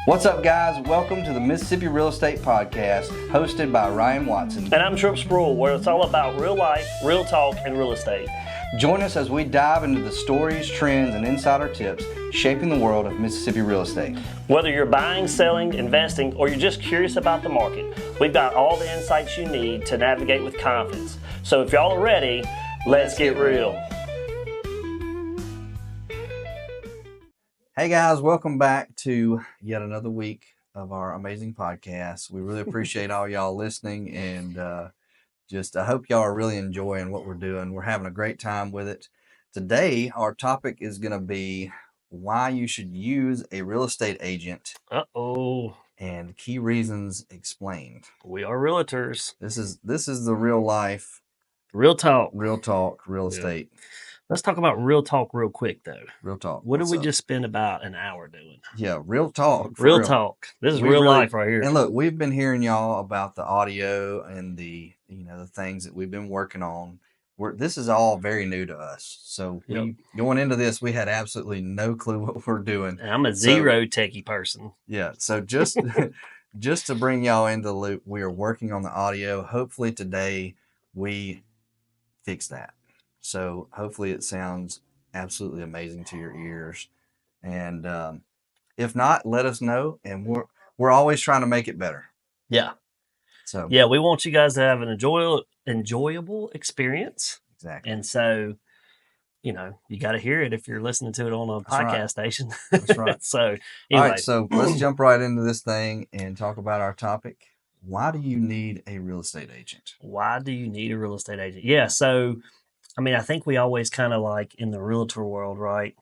What's up, guys? Welcome to the Mississippi Real Estate Podcast, hosted by Ryan Watson. And I'm Tripp Spruill, where it's all about real life, real talk, and real estate. Join us as we dive into the stories, trends, and insider tips shaping the world of Mississippi real estate. Whether you're buying, selling, investing, or you're just curious about the market, we've got all the insights you need to navigate with confidence. So if y'all are ready, let's get real. Hey guys, welcome back to yet another week of our amazing podcast. We really appreciate all y'all listening, and I hope y'all are really enjoying what we're doing. We're having a great time with it. Today, our topic is going to be why you should use a real estate agent. And key reasons explained. We are realtors. This is the real life, real talk, real estate. Let's talk about real talk real quick, though. Real talk. What did we just spend about an hour doing? Yeah, real talk. Real talk. This is real life right here. And look, we've been hearing y'all about the audio and the things that we've been working on. This is all very new to us. So going into this, we had absolutely no clue what we're doing. And I'm a zero techie person. Yeah. So just to bring y'all into the loop, we are working on the audio. Hopefully today we fix that. So hopefully it sounds absolutely amazing to your ears. And if not, let us know. And we're always trying to make it better. Yeah. So yeah, we want you guys to have an enjoyable experience. Exactly. And so, you got to hear it if you're listening to it on a podcast station. That's right. So anyway. All right, so let's jump right into this thing and talk about our topic. Why do you need a real estate agent? Why do you need a real estate agent? Yeah, so I think we always kind of like in the realtor world, right?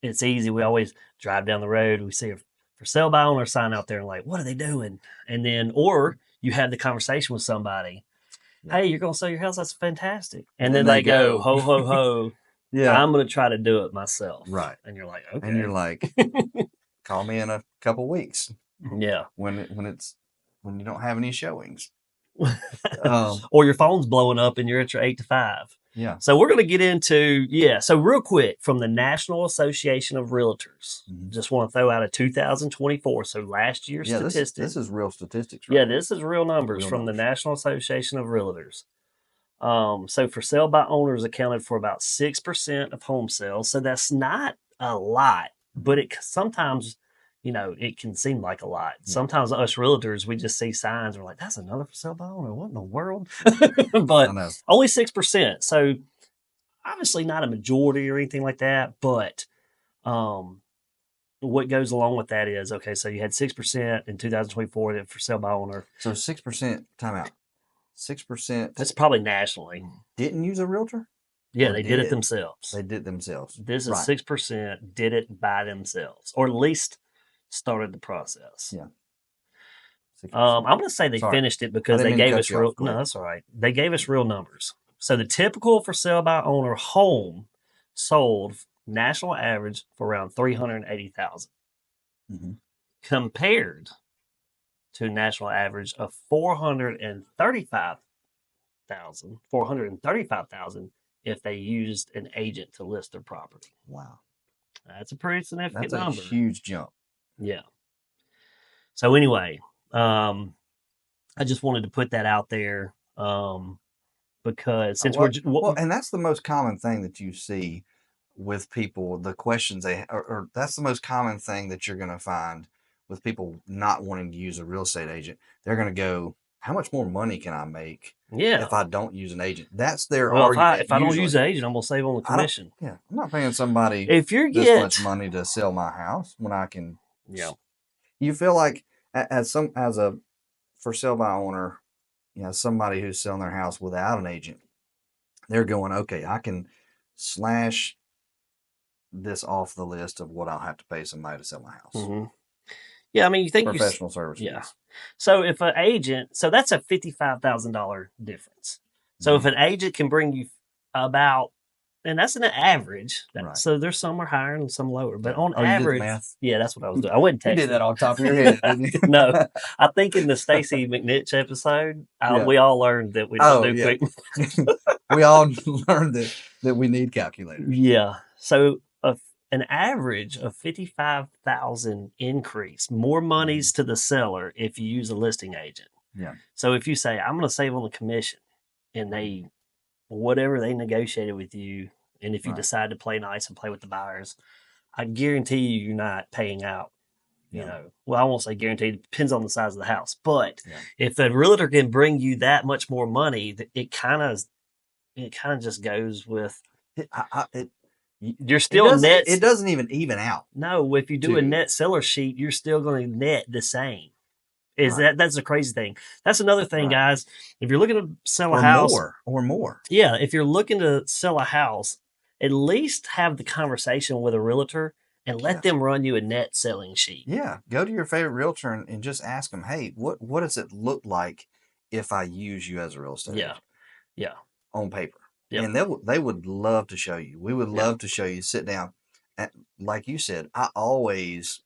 It's easy. We always drive down the road. We see a for sale by owner sign out there and like, what are they doing? And then, or you have the conversation with somebody. Yeah. Hey, you're going to sell your house? That's fantastic. And then they go, ho, ho, ho. Yeah, I'm going to try to do it myself. Right. And you're like, okay. And you're like, call me in a couple weeks. Yeah. When you don't have any showings. Or your phone's blowing up and you're at your 8 to 5. Yeah. So we're going to get into, so real quick, from the National Association of Realtors, just want to throw out a 2024, so last year's statistics. This is real statistics, right? Yeah, this is real numbers from the National Association of Realtors. So for sale by owners accounted for about 6% of home sales. So that's not a lot, but it sometimes, it can seem like a lot. Yeah. Sometimes us realtors, we just see signs. We're like, that's another for sale by owner. What in the world? But only 6%. So obviously not a majority or anything like that. But what goes along with that is, okay, so you had 6% in 2024 that for sale by owner. So 6%, time out. 6%. That's probably nationally. Didn't use a realtor? Yeah, they did it themselves. They did themselves. This is 6% did it by themselves, or at least started the process. Yeah. I'm going to say they finished it because they gave us real. No, that's all right. They gave us real numbers. So the typical for sale by owner home sold national average for around $380,000, compared to a national average of $435,000 if they used an agent to list their property. Wow, that's a pretty significant number. That's a huge jump. Yeah. So anyway, I just wanted to put that out there because since and that's the most common thing that you see with people. The questions or that's the most common thing that you're going to find with people not wanting to use a real estate agent. They're going to go, how much more money can I make if I don't use an agent? That's their argument. If I don't use an agent, I'm going to save on the commission. I'm not paying somebody this much money to sell my house when I can. Yeah. You feel like as a for sale by owner, somebody who's selling their house without an agent, they're going, okay, I can slash this off the list of what I'll have to pay somebody to sell my house. Mm-hmm. Yeah, you think professional services. Yeah. So if an agent, that's a $55,000 difference. So if an agent can bring you about, and that's an average. Right. So there's some are higher and some lower, but on average, you did the math? Yeah, that's what I was doing. I wouldn't text you did that off the top of your head, didn't you? No, I think in the Stacey McNitch episode, we all learned that we don't do quick. We all learned that we need calculators. Yeah. So an average of 55,000 increase, more monies to the seller if you use a listing agent. Yeah. So if you say, I'm going to save on the commission, and they, whatever they negotiated with you, and if you decide to play nice and play with the buyers, I guarantee you're not paying out. You know, well, I won't say guaranteed. It depends on the size of the house. But if a realtor can bring you that much more money, it kind of just goes with you're still net. It doesn't even out. No, if you do a net seller sheet, you're still going to net the same. That's the crazy thing. That's another thing, guys. If you're looking to sell a house or more, yeah, if you're looking to sell a house, at least have the conversation with a realtor and let them run you a net selling sheet. Yeah, go to your favorite realtor and just ask them, hey, what does it look like if I use you as a real estate agent? Yeah, on paper. Yep. And they would love to show you. We would love to show you. Sit down. And like you said,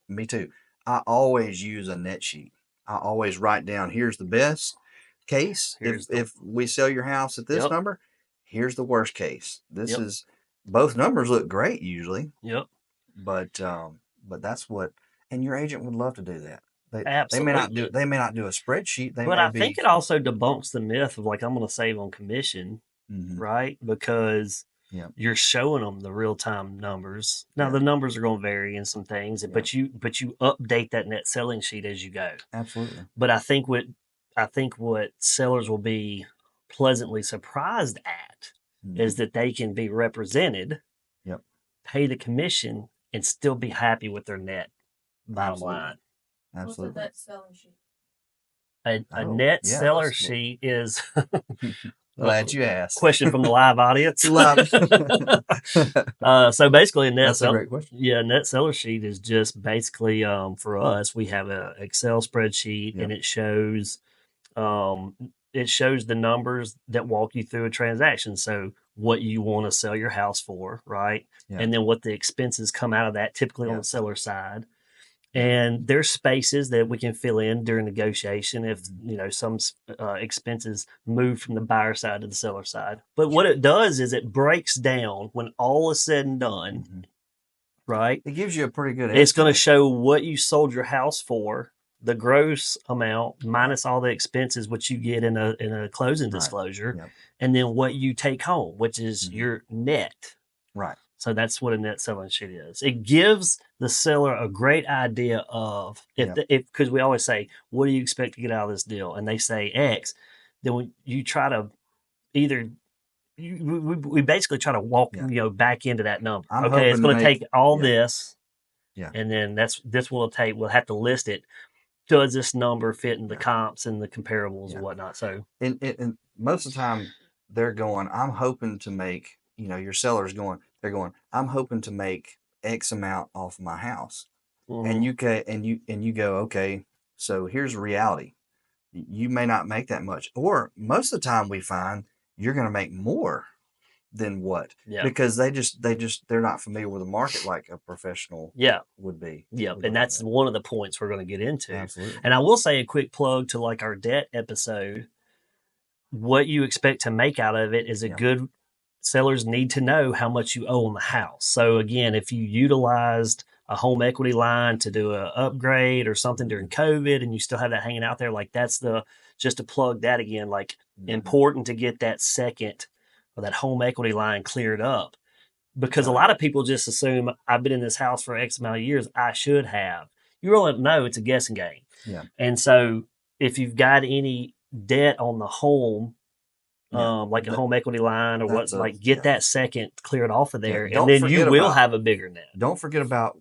me too, I always use a net sheet. I always write down, here's the best case. If we sell your house at this number, here's the worst case. This is, both numbers look great usually. Yep. But that's what, and your agent would love to do that. Absolutely. They may not do a spreadsheet. But I think it also debunks the myth of like, I'm going to save on commission, right? Because you're showing them the real time numbers. Now the numbers are going to vary in some things, but you update that net selling sheet as you go. Absolutely. But I think what sellers will be pleasantly surprised at is that they can be represented, pay the commission, and still be happy with their net bottom line. Absolutely. What's a net selling sheet? A net seller sheet is. Glad you asked. Question from the live audience. So basically, That's a great question. Yeah, net seller sheet is just basically for us. We have an Excel spreadsheet, and it shows the numbers that walk you through a transaction. So what you want to sell your house for, right? Yeah. And then what the expenses come out of that, typically on the seller side. And there's spaces that we can fill in during negotiation if, some expenses move from the buyer side to the seller side. But what it does is it breaks down when all is said and done, right? It gives you a pretty good It's going to show what you sold your house for, the gross amount minus all the expenses, which you get in a closing disclosure, and then what you take home, which is your net. Right. So that's what a net selling sheet is. It gives the seller a great idea of because we always say, what do you expect to get out of this deal? And they say X. Then when you try to we basically try to walk back into that number. It's going to take all this, and then we'll have to list it. Does this number fit in the comps and the comparables and whatnot? So and most of the time they're going, I'm hoping to make, your seller's going, they're going, I'm hoping to make X amount off my house. And you go, okay, so here's reality. You may not make that much. Or most of the time we find you're going to make more than what? Because they're not familiar with the market like a professional would be. Yeah. And that's one of the points we're going to get into. Absolutely. And I will say a quick plug to like our debt episode. What you expect to make out of it is a good sellers need to know how much you owe on the house. So again, if you utilized a home equity line to do an upgrade or something during COVID and you still have that hanging out there, like that's just to plug that again, like important to get that second or that home equity line cleared up, because a lot of people just assume I've been in this house for X amount of years, I should have. You really don't know. It's a guessing game. Yeah. And so if you've got any debt on the home, like a home equity line or get that second cleared off of there, and then you will have a bigger net. Don't forget about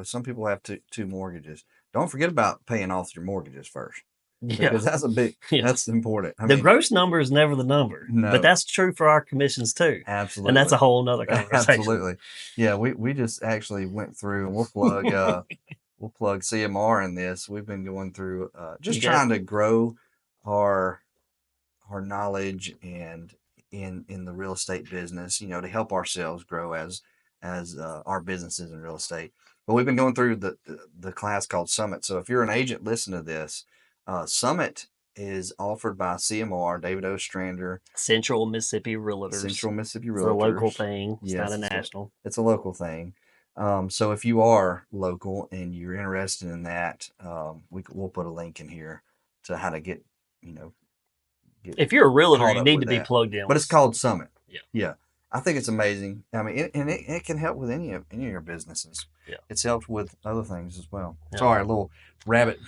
some people have two mortgages. Don't forget about paying off your mortgages first. Because that's that's important. The gross number is never the number, but that's true for our commissions too. Absolutely. And that's a whole nother conversation. Absolutely. Yeah. We just actually went through, and we'll plug CMR in this. We've been going through, trying to grow our knowledge and in the real estate business, to help ourselves grow as our businesses in real estate. But we've been going through the class called Summit. So if you're an agent, listen to this. Summit is offered by CMR, David Ostrander. Central Mississippi Realtors. It's a local thing. It's not a national. It's a local thing. So if you are local and you're interested in that, we'll put a link in here to how to get, if you're a realtor, caught you up need with to be that. plugged in. But it's called Summit. Yeah. Yeah. I think it's amazing. I mean, it can help with any of your businesses. Yeah. It's helped with other things as well. Yeah. Sorry, a little rabbit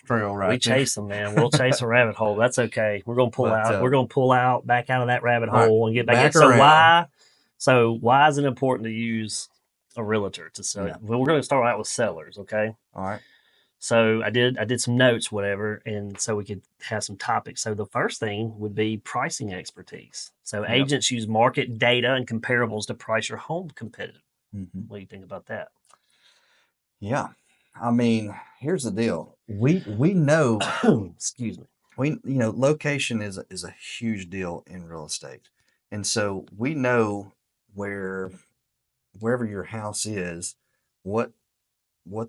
trail right We chase them, man. We'll chase a rabbit hole. That's okay. We're gonna pull out. We're gonna pull out back out of that rabbit hole and get back in. So why is it important to use a realtor to sell? Yeah. Well, we're gonna start out with sellers, okay? All right. So I did some notes, whatever, and so we could have some topics. So the first thing would be pricing expertise. So agents use market data and comparables to price your home competitive. Mm-hmm. What do you think about that? Yeah. I mean, here's the deal. We know excuse me. Location is a huge deal in real estate. And so we know wherever your house is, what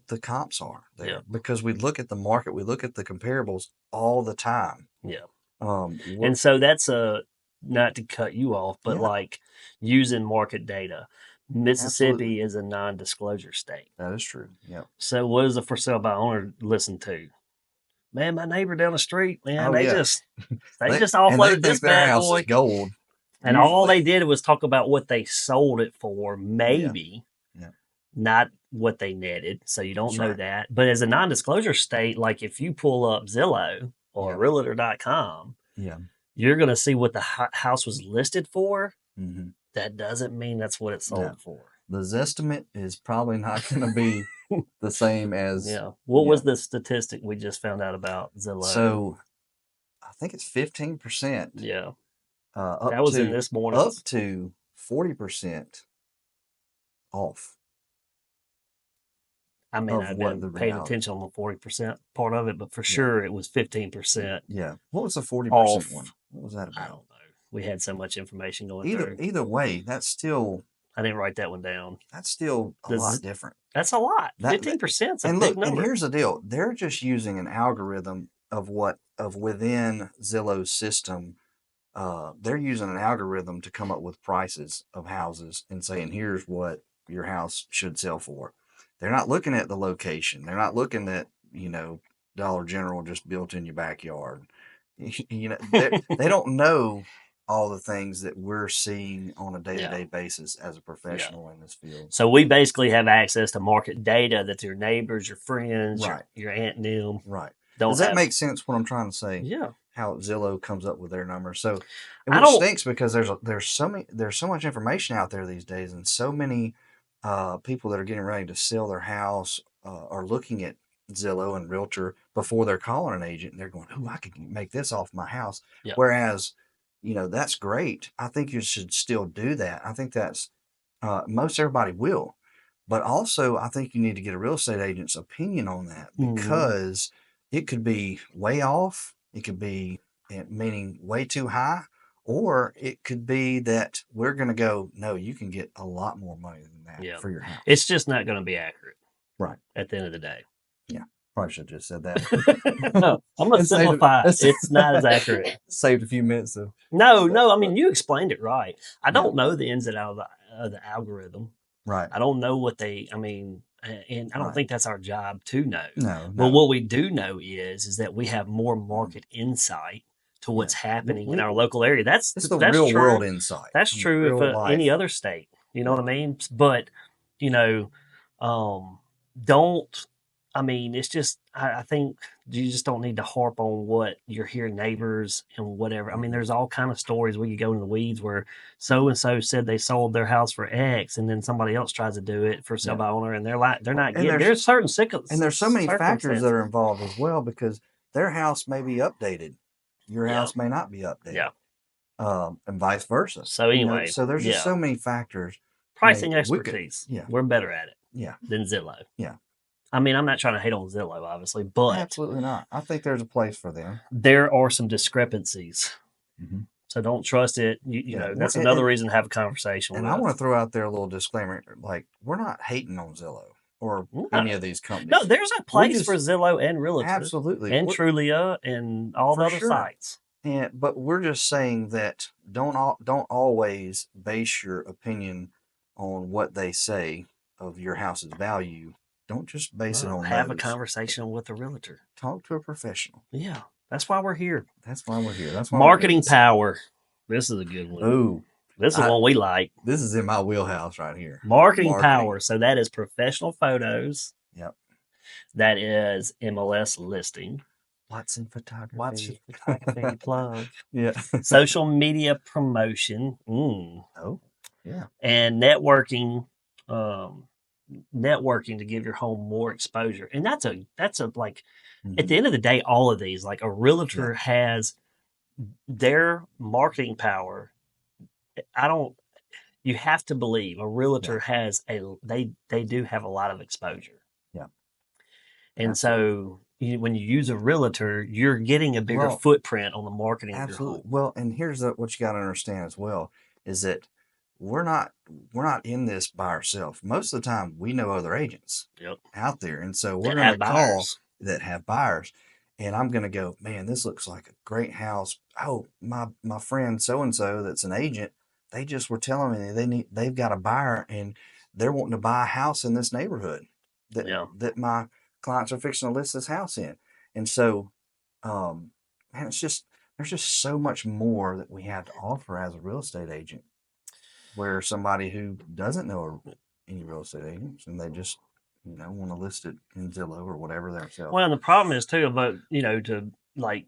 the comps are there, because we look at the market, we look at the comparables all the time. Yeah. And so that's not to cut you off, but like using market data. Mississippi is a non-disclosure state. That is true. Yeah. So what does a for sale by owner listen to? Man, my neighbor down the street, man, they just offloaded this bad boy. Is gold. And usually, all they did was talk about what they sold it for, maybe. Yeah. Not what they netted. So you don't know that. But as a non-disclosure state, like if you pull up Zillow or Realtor.com, you're going to see what the house was listed for. Mm-hmm. That doesn't mean that's what it sold for. The Zestimate is probably not going to be the same as... What was the statistic we just found out about Zillow? So I think it's 15%. Yeah. That was in this morning. Up to 40% off. I mean, I've been paying attention on the 40% part of it, but for sure it was 15%. Yeah. What was the 40% one? What was that about? I don't know. We had so much information going through. Either way, that's still... I didn't write that one down. That's still a lot different. That's a lot. 15% is a big number. And here's the deal. They're just using an algorithm of within Zillow's system. They're using an algorithm to come up with prices of houses and saying, here's what your house should sell for. They're not looking at the location. They're not looking at, Dollar General just built in your backyard. They don't know all the things that we're seeing on a day-to-day basis as a professional in this field. So we basically have access to market data that your neighbors, your friends, your aunt and them. Right. Does that make sense what I'm trying to say? Yeah. How Zillow comes up with their numbers. So it stinks because there's so much information out there these days, and so many people that are getting ready to sell their house are looking at Zillow and Realtor before they're calling an agent, and they're going, "Oh, I could make this off my house." Yep. Whereas, that's great. I think you should still do that. I think that's most everybody will, but also I think you need to get a real estate agent's opinion on that, because it could be way off. It could be meaning way too high, or it could be that we're going to go, no, you can get a lot more money than that for your house. It's just not going to be accurate. Right. At the end of the day. Yeah. Probably should have just said that. No, I'm going to simplify. It's not as accurate. Saved a few minutes though. No. I mean, you explained it right. I don't know the ins and outs of the algorithm. Right. I don't know what and I don't think that's our job to know. No. But what we do know is that we have more market insight to what's happening in our local area. That's the real world insight. That's true of any other state. You know what I mean? But, it's just, I think you just don't need to harp on what you're hearing neighbors and whatever. I mean, there's all kind of stories. We could go in the weeds where so-and-so said they sold their house for X, and then somebody else tries to do it for sale by owner, and they're not getting, there's certain and there's so many factors that are involved as well, because their house may be updated. Your house may not be updated. Yeah. And vice versa. So anyway. So there's just so many factors. Pricing expertise. We're better at it. Yeah. Than Zillow. Yeah. I mean, I'm not trying to hate on Zillow, obviously, but... Absolutely not. I think there's a place for them. There are some discrepancies. Mm-hmm. So don't trust it. That's another reason to have a conversation with. And I want to throw out there a little disclaimer. Like, we're not hating on Zillow or any of these companies. No, there's a place for Zillow and Realtor. Absolutely. And Trulia and all the other sites. But we're just saying that don't always base your opinion on what they say of your house's value, don't just base it on have those. a conversation with a realtor. Talk to a professional. Yeah, that's why we're here. That's why we're here. That's why Marketing power. This is a good one. Ooh, this is one we like. This is in my wheelhouse right here. Marketing power. So that is professional photos. Yep. That is MLS listing. Watson Photography. Watson Photography plug. Yeah. Social media promotion. Oh, yeah. And networking. Networking to give your home more exposure. And that's a like at the end of the day, all of these, like a realtor has their marketing power. You have to believe a realtor has they do have a lot of exposure. Yeah. And absolutely. So when you use a realtor, you're getting a bigger footprint on the marketing of your home. Well, and here's what you got to understand as well is that we're not in this by ourselves. Most of the time, we know other agents out there, and so we're going to call that have buyers, and I'm going to go, man, this looks like a great house. Oh, my friend so and so that's an agent, they just were telling me they've got a buyer and they're wanting to buy a house in this neighborhood that my clients are fixing to list this house in, and so, man, there's just so much more that we have to offer as a real estate agent. Where somebody who doesn't know any real estate agents and they just want to list it in Zillow or whatever themselves. Well, and the problem is too about to like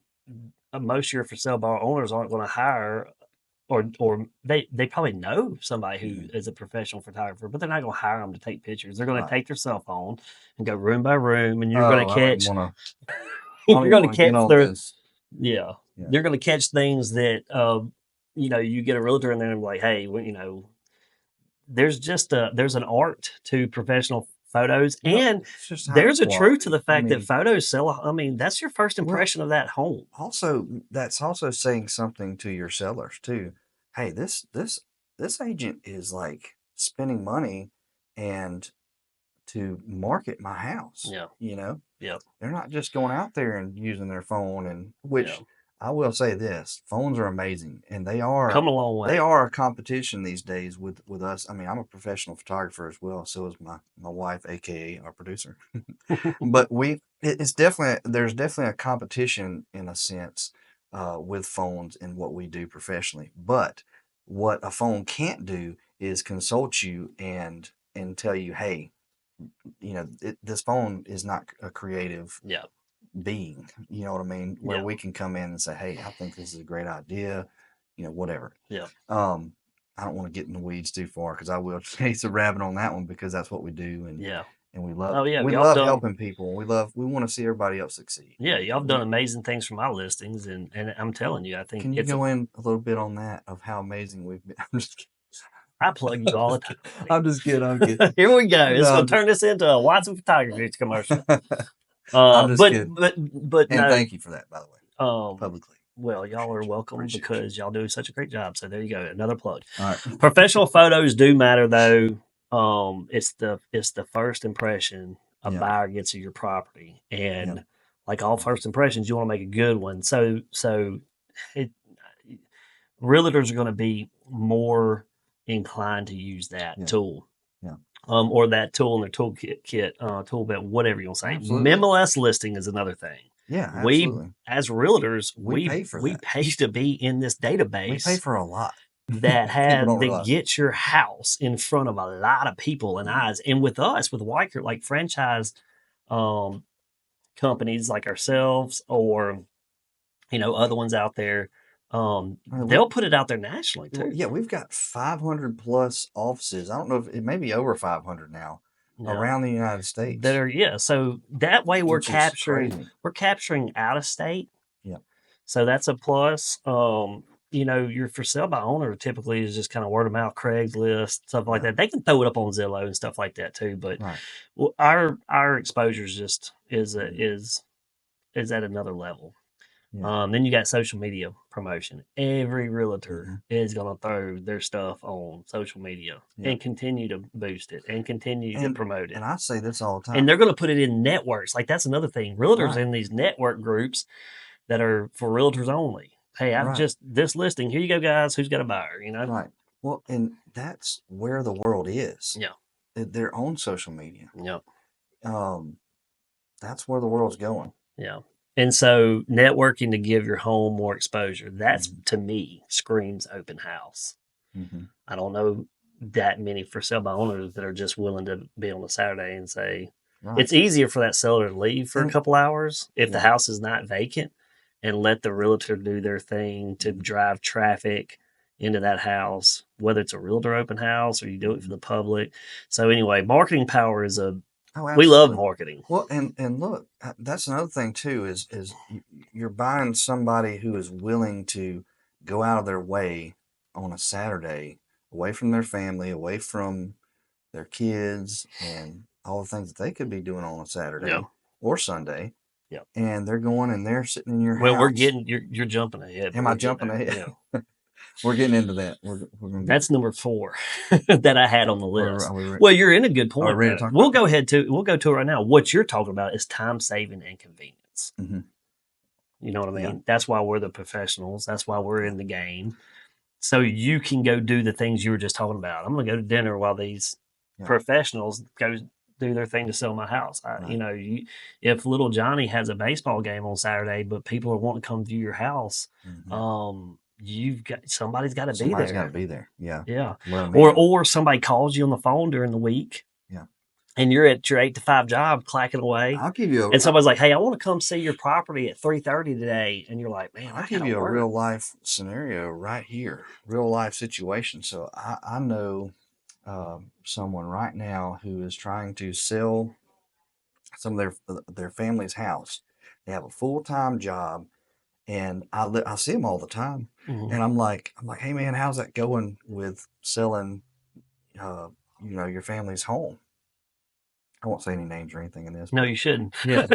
most of your for sale by owners aren't going to hire or they probably know somebody who is a professional photographer, but they're not going to hire them to take pictures. They're going to take their cell phone and go room by room, and you're going to catch. You're going to catch their. Yeah, you're going to catch things that. You get a realtor in there and be like, hey, there's an art to professional photos, and there's a truth to the fact that photos sell. I mean, that's your first impression of that home. Also, that's also saying something to your sellers too. Hey, this agent is like spending money and to market my house. Yeah. They're not just going out there and using their phone, and which. I will say this: phones are amazing, and they are come a long way. They are a competition these days with us. I mean, I'm a professional photographer as well. So is my wife, aka our producer. But there's definitely a competition in a sense with phones and what we do professionally. But what a phone can't do is consult you and tell you, hey, this phone is not a creative. Being, you know what I mean? Where we can come in and say, hey, I think this is a great idea, whatever. I don't want to get in the weeds too far because I will chase a rabbit on that one because that's what we do. And and we love we love helping people. We want to see everybody else succeed. Yeah, y'all have done amazing things for my listings, and I'm telling you, I think. Can you go in a little bit on that of how amazing we've been? I'm just kidding. I plug you all the time. I'm just kidding. Here we go. It's going to turn this into a Watson Photography commercial. I'm just kidding. But and thank you for that, by the way, publicly. Well, y'all are welcome because y'all do such a great job. So there you go, another plug. All right. Professional photos do matter, though. It's the first impression a buyer gets of your property, and like all first impressions, you want to make a good one. So realtors are going to be more inclined to use that tool. Or that tool in their toolkit, tool belt, whatever you want to say. Absolutely. MLS listing is another thing. Yeah, absolutely. We, as realtors, we pay to be in this database. We pay for a lot. that gets your house in front of a lot of people and eyes. And with us, with Weicker, like franchise companies like ourselves or, other ones out there, they'll put it out there nationally too. Yeah, we've got 500 plus offices. I don't know if it may be over 500 now around the United States. That are so that way we're capturing out of state. Yeah. So that's a plus. Your for sale by owner typically is just kind of word of mouth, Craigslist, stuff like that. They can throw it up on Zillow and stuff like that too. But our exposure is at another level. Yeah. Then you got social media promotion. Every realtor is going to throw their stuff on social media and continue to boost it and continue to promote it. And I say this all the time. And they're going to put it in networks. Like that's another thing. Realtors in these network groups that are for realtors only. Hey, I've just this listing. Here you go, guys. Who's got a buyer? Right. Well, and that's where the world is. Yeah. their own social media. Yep. That's where the world's going. Yeah. And so networking to give your home more exposure, that's to me screams open house. I don't know that many for sale by owners that are just willing to be on a Saturday and say, it's easier for that seller to leave for a couple hours if the house is not vacant and let the realtor do their thing to drive traffic into that house, whether it's a realtor open house or you do it for the public. So anyway, marketing power is we love marketing. Well, and look, that's another thing too, is you're buying somebody who is willing to go out of their way on a Saturday, away from their family, away from their kids and all the things that they could be doing on a Saturday or Sunday. Yeah. And they're going and they're sitting in your house. Well, you're jumping ahead. Am I jumping ahead? Yeah. We're getting into that. That's number 4 that I had on the list. Well, you're in a good point. We'll go to it right now. What you're talking about is time saving and convenience. You know what I mean? Yeah. That's why we're the professionals. That's why we're in the game. So you can go do the things you were just talking about. I'm going to go to dinner while these professionals go do their thing to sell my house. If little Johnny has a baseball game on Saturday, but people are wanting to come view your house, somebody's got to be there. Somebody's got to be there. Yeah. Yeah. Or somebody calls you on the phone during the week. Yeah. And you're at your 8 to 5 job clacking away. I'll give you and somebody's like, hey, I want to come see your property at 3:30 today. And you're like, man, I'll give you a real life scenario right here, real life situation. So I know someone right now who is trying to sell some of their family's house. They have a full-time job, and I see them all the time. And I'm like, hey man, how's that going with selling, your family's home? I won't say any names or anything in this. No, you shouldn't. Yeah.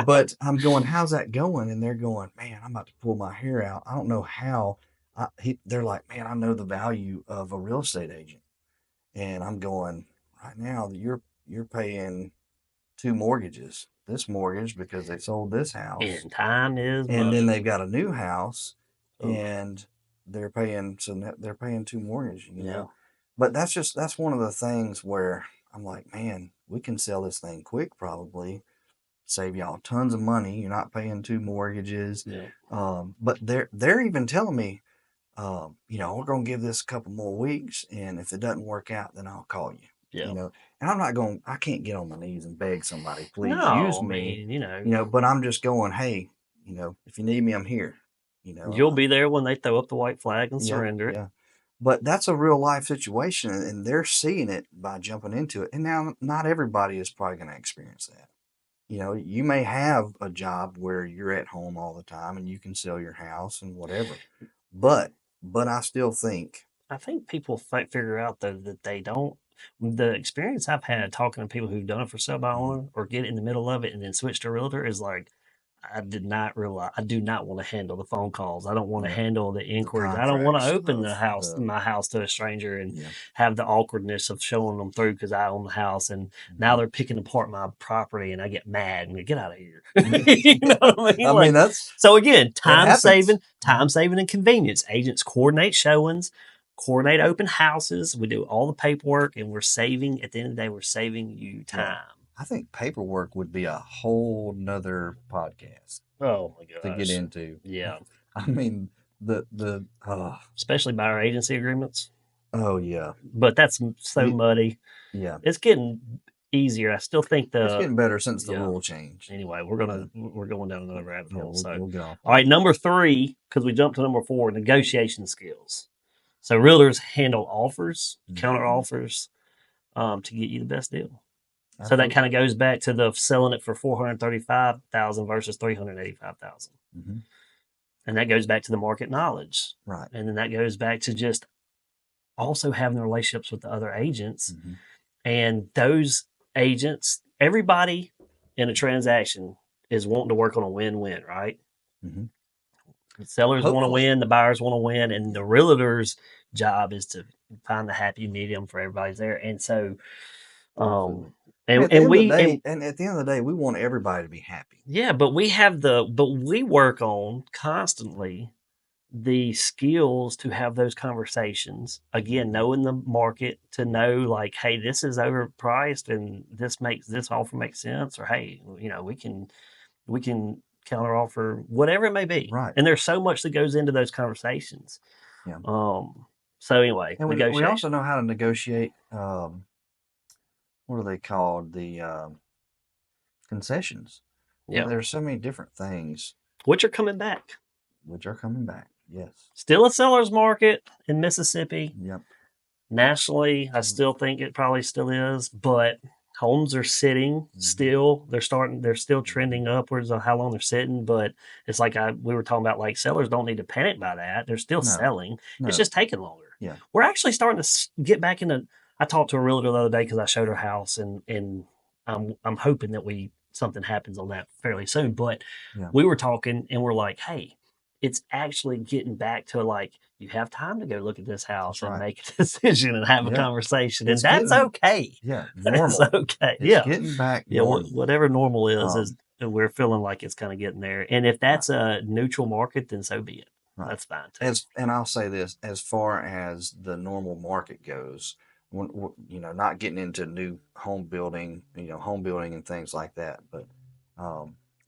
But I'm going, how's that going? And they're going, man, I'm about to pull my hair out. I don't know how. They're like, man, I know the value of a real estate agent. And I'm going, right now, you're paying 2 mortgages. This mortgage because they sold this house. And time is money. And then they've got a new house, and they're paying 2 mortgages. You know, but that's one of the things where I'm like, man, we can sell this thing quick, probably save y'all tons of money. You're not paying 2 mortgages. Yeah. But they're even telling me, we're gonna give this a couple more weeks, and if it doesn't work out, then I'll call you. Yeah. And I can't get on my knees and beg somebody, please use me. But I'm just going, hey, if you need me, I'm here. You'll be there when they throw up the white flag and surrender it. Yeah. But that's a real life situation, and they're seeing it by jumping into it. And now, not everybody is probably going to experience that. You may have a job where you're at home all the time and you can sell your house and whatever. But I still think. I think people figure out, though, that they don't. The experience I've had talking to people who've done it for sale by owner or get in the middle of it and then switch to realtor is like, I do not want to handle the phone calls. I don't want to handle the inquiries. I don't want to open my house to a stranger and have the awkwardness of showing them through because I own the house and now they're picking apart my property and I get mad and get out of here. You know what I mean? That's so again, time saving and convenience. Agents coordinate showings, coordinate open houses. We do all the paperwork and at the end of the day, we're saving you time. Yeah. I think paperwork would be a whole nother podcast. Oh my gosh. To get into. Yeah. I mean, especially by our agency agreements. Oh yeah. But that's so muddy. Yeah. It's getting easier. I still think it's getting better since the rule changed. Anyway, we're going down another rabbit hole. We'll get off. All right, number 3, because we jumped to number 4, negotiation skills. So realtors handle offers, counter offers, to get you the best deal. So that kind of goes back to the selling it for $435,000 versus $385,000. And that goes back to the market knowledge. Right. And then that goes back to just also having the relationships with the other agents. And those agents, everybody in a transaction is wanting to work on a win-win, right? The sellers want to win, the buyers want to win, and the realtor's job is to find the happy medium for everybody there. And so, at the end of the day, we want everybody to be happy. Yeah, but we work on constantly the skills to have those conversations. Again, knowing the market to know like, hey, this is overpriced and this offer makes sense, or hey, we can counter offer, whatever it may be. Right. And there's so much that goes into those conversations. Yeah. So anyway, and we also know how to negotiate. What are they called? The concessions. Yeah. There's so many different things. Which are coming back. Yes. Still a seller's market in Mississippi. Yep. Nationally, I still think it probably still is, but homes are sitting still. They're still trending upwards on how long they're sitting, but it's like we were talking about, like, sellers don't need to panic by that. They're still selling. No. It's just taking longer. Yeah. We're actually starting to get back into. I talked to a realtor the other day because I showed her house, and I'm hoping that something happens on that fairly soon. But we were talking, and we're like, hey, it's actually getting back to like, you have time to go look at this house and make a decision and have a conversation. And that's okay. Yeah. Normal. That's okay. It's getting back. Normal. Whatever normal is we're feeling like it's kind of getting there. And if that's a neutral market, then so be it. Right. That's fine too. And I'll say this, as far as the normal market goes, not getting into new home building and things like that. But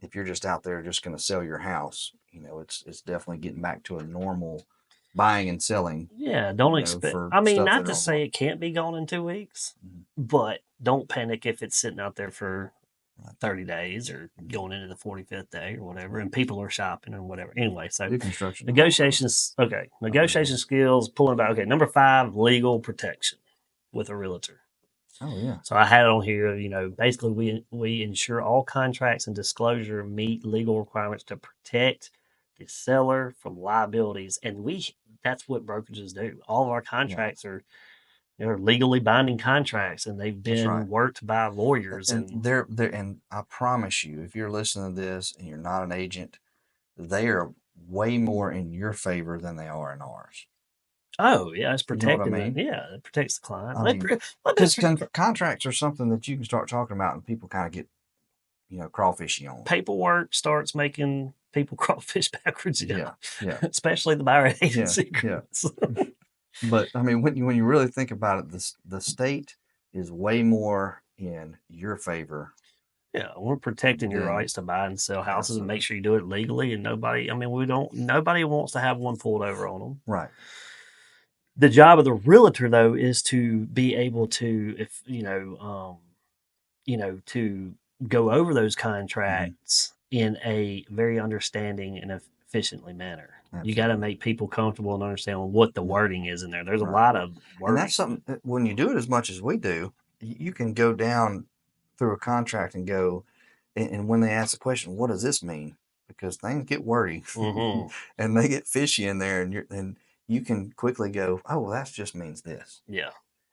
if you're just out there just going to sell your house, it's definitely getting back to a normal buying and selling. Yeah, don't expect. I mean, not to say it can't be gone in 2 weeks, but don't panic if it's sitting out there for 30 days or going into the 45th day or whatever, and people are shopping or whatever. Anyway, so new construction negotiations. Okay, negotiation skills, pulling back. Okay, number 5, legal protection with a realtor. Oh yeah. So I had it on here. Basically we ensure all contracts and disclosure meet legal requirements to protect the seller from liabilities, and that's what brokerages do. All of our contracts are legally binding contracts, and they've been worked by lawyers. And they're and I promise you, if you're listening to this and you're not an agent, they are way more in your favor than they are in ours. Oh yeah, it's protecting. It protects the client. Because contracts are something that you can start talking about, and people kind of get, crawfishy on. Paperwork starts making people crawfish backwards. Yeah. Especially the buyer agency. Yeah. But I mean, when you really think about it, the state is way more in your favor. Yeah, we're protecting your rights to buy and sell houses and make sure you do it legally. And nobody wants to have one pulled over on them. Right. The job of the realtor, though, is to be able to, to go over those contracts in a very understanding and efficiently manner. Absolutely. You got to make people comfortable and understand what the wording is in there. There's a lot of wording. And that's something, when you do it as much as we do, you can go down through a contract and go, and when they ask the question, what does this mean? Because things get wordy and they get fishy in there, and you can quickly go, oh, well, that just means this. Yeah.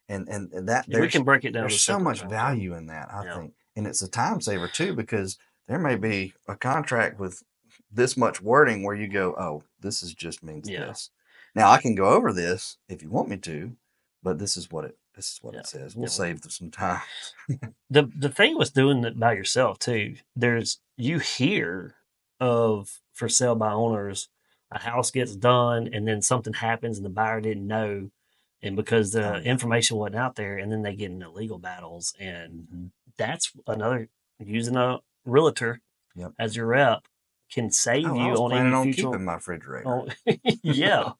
And that we can break it down. There's so much value in that, I think. And it's a time saver too, because there may be a contract with this much wording where you go, oh, this just means this. Now I can go over this if you want me to, but this is what it says. We'll save some time. The thing with doing it by yourself too, you hear of for sale by owners, a house gets done and then something happens and the buyer didn't know, and because the information wasn't out there, and then they get into legal battles, and that's another, using a realtor as your rep can save you on any future. Keeping my refrigerator. Oh, yeah.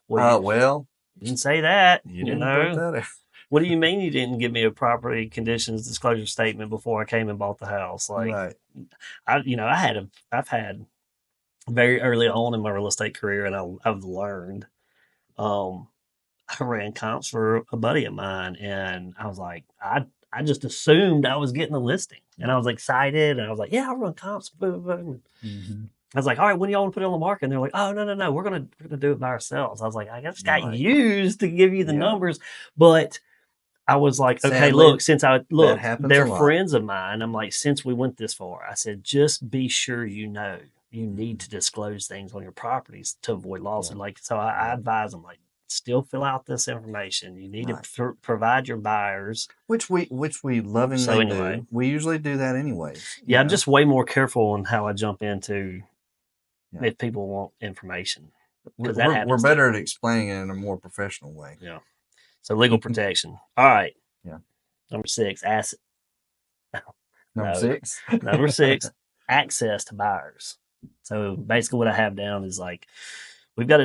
Well, you didn't say that. You didn't put that in. What do you mean you didn't give me a property conditions disclosure statement before I came and bought the house? Like, I've had very early on in my real estate career, and I've learned. I ran comps for a buddy of mine, and I was like, I just assumed I was getting a listing, and I was excited, and I was like, yeah, I'll run comps. Boom, boom. Mm-hmm. I was like, all right, when do y'all want to put it on the market? And they're like, oh, no, we're gonna do it by ourselves. I was like, I just got used to give you the numbers, but I was like, okay, sadly, they're friends of mine. I'm like, since we went this far, I said, just be sure you need to disclose things on your properties to avoid lawsuit. So I advise them, like, still fill out this information. You need to provide your buyers, which we lovingly do. We usually do that anyway. Yeah, I'm just way more careful on how I jump into if people want information. because that happens. We're better at explaining it in a more professional way. Yeah. So legal protection. All right. Yeah. Number 6, asset. Number 6. Number 6, access to buyers. So basically, what I have down is like we've got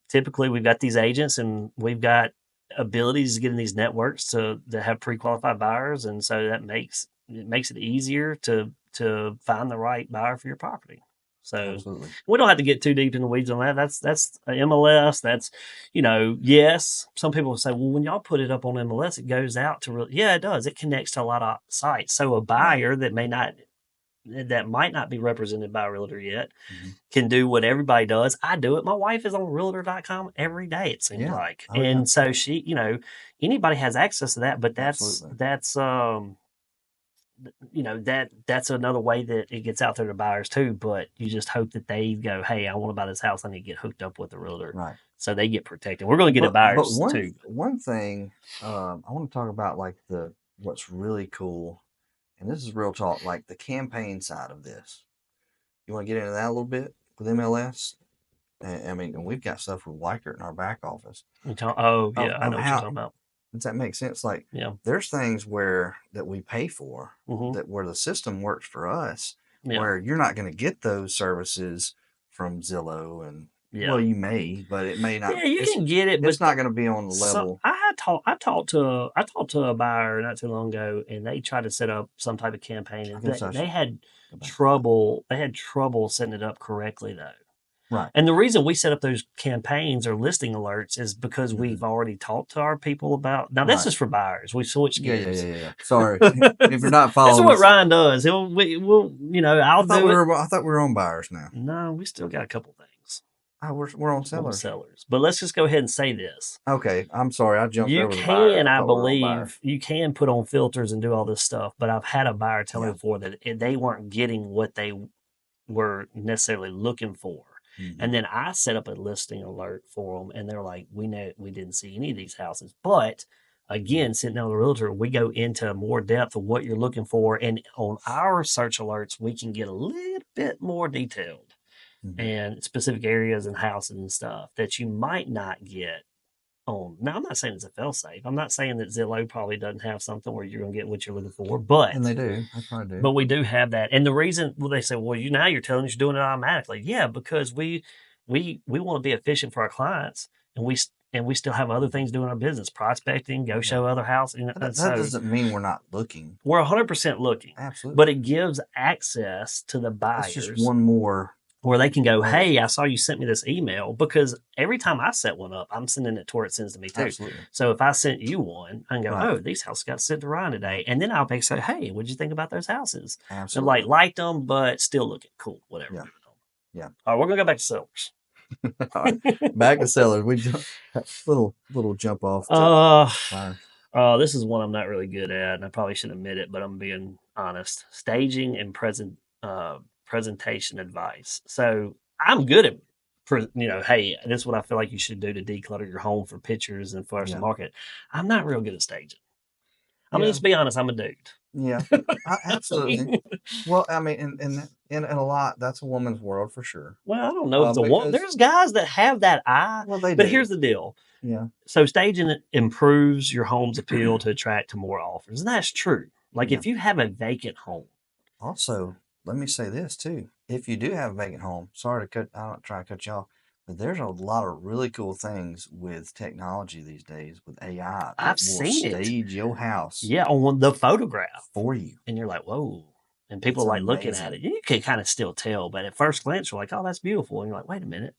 typically we've got these agents and we've got abilities to get in these networks to have pre-qualified buyers, and so that makes it easier to find the right buyer for your property. So Absolutely. We don't have to get too deep in the weeds on that. That's a MLS. That's, yes. Some people will say, well, when y'all put it up on MLS, it goes out to yeah, it does. It connects to a lot of sites. So a buyer that might not be represented by a realtor yet can do what everybody does. I do it. My wife is on realtor.com every day, it seems like. And so she, anybody has access to that, but that's another way that it gets out there to buyers too. But you just hope that they go, hey, I want to buy this house. I need to get hooked up with a realtor. Right. So they get protected. We're going to get to buyers too. One thing I want to talk about, like what's really cool, and this is real talk, like the campaign side of this. You want to get into that a little bit with MLS? And we've got stuff with Weichert in our back office. I know what you're talking about. Does that make sense? Like, yeah, there's things that we pay for where the system works for us, where you're not going to get those services from Zillow and well, you may, but it may not. Yeah, you can get it, but it's not going to be on the level. I talked to a buyer not too long ago, and they tried to set up some type of campaign, and they had trouble. They had trouble setting it up correctly, though. Right. And the reason we set up those campaigns or listing alerts is because we've already talked to our people about. Now, this is for buyers. We switched gears. Yeah. Sorry, if you're not following. That's what Ryan does. I'll do it. I thought we were on buyers now. No, we still got a couple things. Oh, we're on sellers. But let's just go ahead and say this. Okay, I'm sorry. I jumped over the buyer. I believe you can put on filters and do all this stuff, but I've had a buyer tell me before that they weren't getting what they were necessarily looking for. And then I set up a listing alert for them, and they're like, we didn't see any of these houses. But again, sitting down with a realtor, we go into more depth of what you're looking for. And on our search alerts, we can get a little bit more detailed and specific areas and houses and stuff that you might not get on. Now, I'm not saying it's a fail-safe. I'm not saying that Zillow probably doesn't have something where you're going to get what you're looking for, but and they do. They probably do. But we do have that. And the reason, they say, well, now you're telling us you're doing it automatically. Yeah, because we want to be efficient for our clients, and we still have other things doing our business, prospecting, show other houses. That doesn't mean we're not looking. We're 100% looking. Absolutely. But it gives access to the buyers. It's just one more. Where they can go, hey, I saw you sent me this email, because every time I set one up, I'm sending it to where it sends to me too. Absolutely. So if I sent you one, I can go, oh, these houses got sent to Ryan today. And then I'll say, hey, what'd you think about those houses? Absolutely. And liked them, but still looking cool, whatever. Yeah. All right, we're going to go back to sellers. All right. Back to sellers. We little jump off. This is one I'm not really good at, and I probably shouldn't admit it, but I'm being honest. Staging and presentation advice. So I'm good at, hey, this is what I feel like you should do to declutter your home for pictures and for the market. I'm not real good at staging. I'm going to just be honest. I'm a dude. Yeah, absolutely. Well, I mean, in a lot, that's a woman's world for sure. Well, I don't know if it's a woman. There's guys that have that eye. Well, they do. But here's the deal. Yeah. So staging improves your home's appeal to attract to more offers. And that's true. If you have a vacant home. Also, let me say this too. If you do have a vacant home, I'm not trying to cut you off, but there's a lot of really cool things with technology these days with AI. I've seen it. Stage your house. Yeah, on the photograph. For you. And you're like, whoa. And people are looking at it. You can kind of still tell, but at first glance, you're like, oh, that's beautiful. And you're like, wait a minute.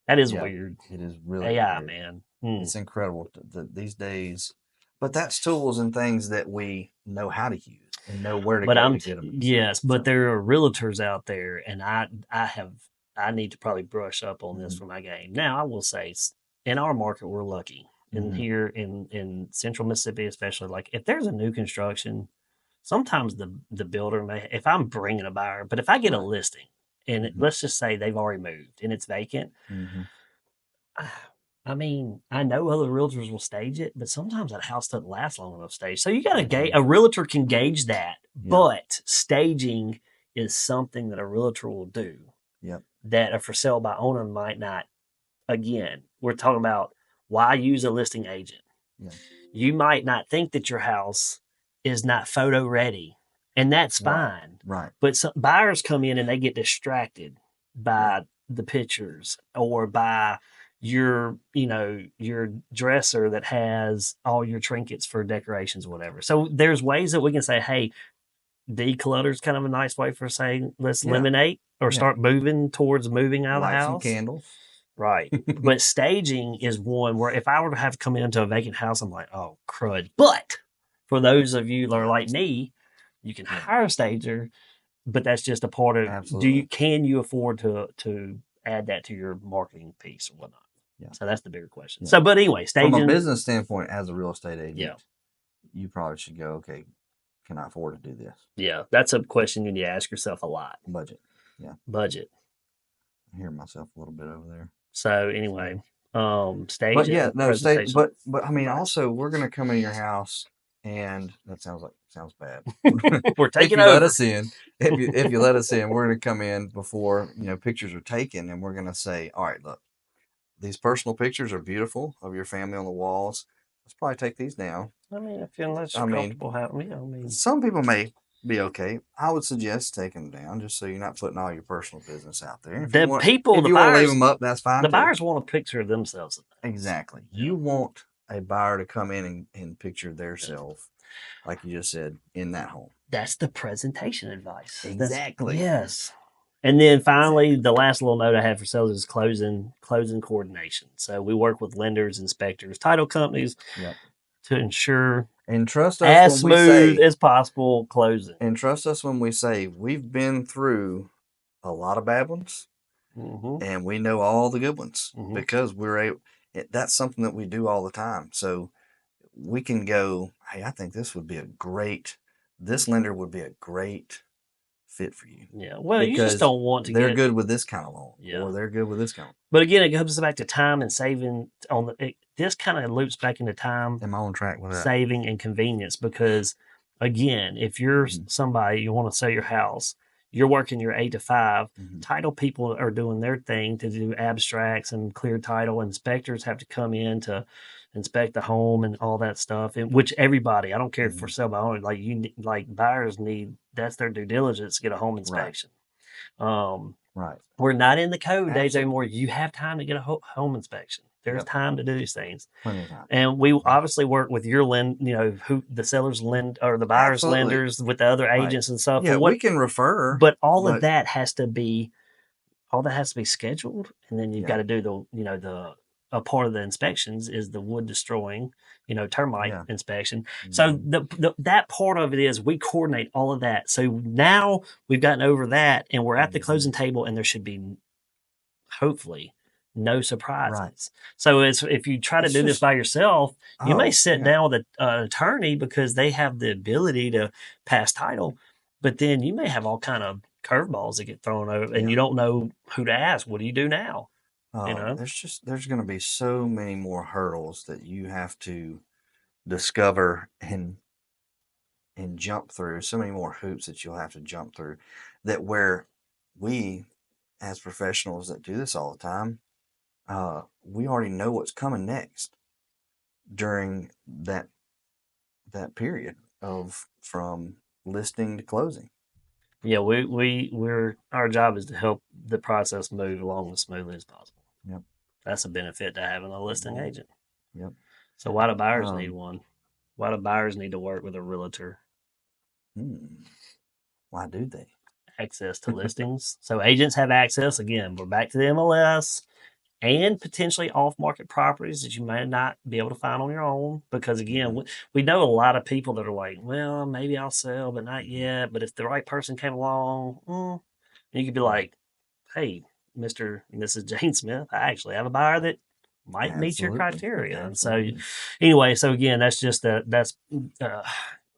That is weird. It is really AI, weird. Man. It's incredible these days. But that's tools and things that we know how to use and know where to go to get them. Yes, but there are realtors out there, and I need to probably brush up on this for my game. Now, I will say, in our market, we're lucky. And here in central Mississippi, especially, if there's a new construction, sometimes the builder if I'm bringing a buyer, but if I get a listing, and let's just say they've already moved and it's vacant, I mean, I know other realtors will stage it, but sometimes that house doesn't last long enough stage. So you got to gauge. A realtor can gauge that, but staging is something that a realtor will do. Yep. That a for sale by owner might not again, we're talking about why use a listing agent. Yeah. You might not think that your house is not photo ready, and that's fine. Right. But some buyers come in and they get distracted by the pictures or by your dresser that has all your trinkets for decorations or whatever. So there's ways that we can say, hey, declutter is kind of a nice way for saying let's eliminate or start moving towards moving out of the house. Some candles. Right. But staging is one where if I were to have to come into a vacant house, I'm like, oh, crud. But for those of you that are like me, you can hire a stager, but that's just a part of can you afford to add that to your marketing piece or whatnot? Yeah. So that's the bigger question. Yeah. So, but anyway, staging. From a business standpoint, as a real estate agent, you probably should go, okay, can I afford to do this? Yeah, that's a question you need to ask yourself a lot. Budget. Yeah. Budget. I hear myself a little bit over there. So anyway, staging. But yeah, no, stage. But I mean, also, we're gonna come in your house, and that sounds bad. We're taking over. Let us in. If you let us in, we're gonna come in before pictures are taken, and we're gonna say, all right, look, these personal pictures are beautiful of your family on the walls. Let's probably take these down. I mean, if you're not comfortable having, I mean, some people may be okay. I would suggest taking them down just so you're not putting all your personal business out there. If you want to leave them up, that's fine. The buyers want a picture of themselves. Exactly. You want a buyer to come in and picture themselves, like you just said, in that home. That's the presentation advice. Exactly. Yes. And then finally, the last little note I had for sales is closing coordination. So we work with lenders, inspectors, title companies to ensure and trust us as smooth as possible closing. And trust us when we say we've been through a lot of bad ones, and we know all the good ones because that's something that we do all the time. So we can go, hey, I think this lender would be a great fit for you. Yeah. Well, you just don't want to they're good with this kind of loan. Or they're good with this kind of loan. But again, it goes back to time and saving this kind of loops back into time. Am I on track with that? Saving and convenience, because again, if you're somebody, you want to sell your house, you're working your 8 to 5, title people are doing their thing to do abstracts and clear title. Inspectors have to come in to inspect the home and all that stuff, and which everybody, I don't care for sale by owner, like buyers need, that's their due diligence to get a home inspection. Right. We're not in the code days anymore. You have time to get a home inspection. There's time to do these things. Plenty of time. And we obviously work with your who the sellers lend or the buyers lenders with the other agents and stuff. Yeah, we can refer. But of that has to be scheduled, and then you've got to do a part of the inspections is the wood destroying, termite inspection. So that part of it is we coordinate all of that. So now we've gotten over that, and we're at the closing table, and there should be hopefully no surprises. Right. So if you try to do this by yourself, you may sit down with an attorney because they have the ability to pass title, but then you may have all kind of curveballs that get thrown over, and you don't know who to ask. What do you do now? There's going to be so many more hurdles that you have to discover and jump through. So many more hoops that you'll have to jump through. That where we, as professionals that do this all the time, we already know what's coming next during that period from listing to closing. Yeah, we're our job is to help the process move along as smoothly as possible. Yep. That's a benefit to having a listing agent. Yep. So why do buyers need one? Why do buyers need to work with a realtor? Why do they? Access to listings. So agents have access. Again, we're back to the MLS and potentially off-market properties that you may not be able to find on your own. Because again, we know a lot of people that are like, well, maybe I'll sell, but not yet. But if the right person came along, you could be like, hey, Mr. and Mrs. Jane Smith, I actually have a buyer that might meet your criteria. And so anyway, so again, that's just that's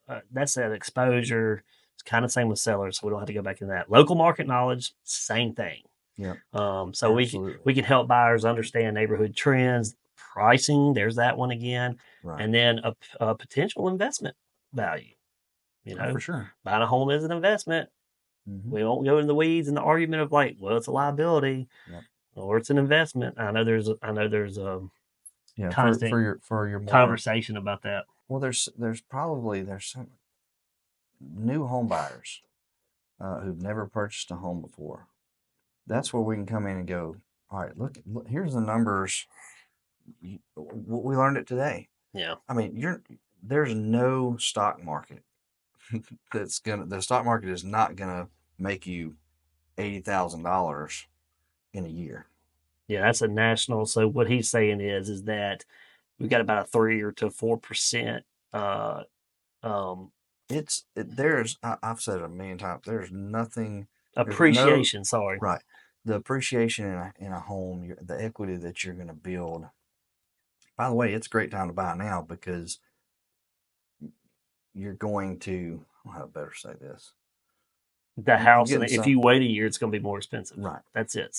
that exposure. It's kind of the same with sellers, so we don't have to go back into that. Local market knowledge, same thing. Yeah. So we can help buyers understand neighborhood trends, pricing. There's that one again, and then a potential investment value. For sure, buying a home is an investment. We won't go into the weeds and the argument of like, well, it's a liability. Yep. or it's an investment. I know there's a constant for your conversation about that. Well, there's some new home buyers who've never purchased a home before. That's where we can come in and go, all right, look here's the numbers. We learned it today. Yeah. I mean, there's no stock market the stock market is not gonna make you $80,000 in a year. Yeah, that's a national. So what he's saying is that we've got about a 3 or to 4%. I've said it a million times. There's nothing appreciation. Sorry, right. The appreciation in a home, the equity that you're going to build. By the way, it's a great time to buy now because you're going to. How to better say this? The house, and if you wait a year, it's going to be more expensive. Right. That's it.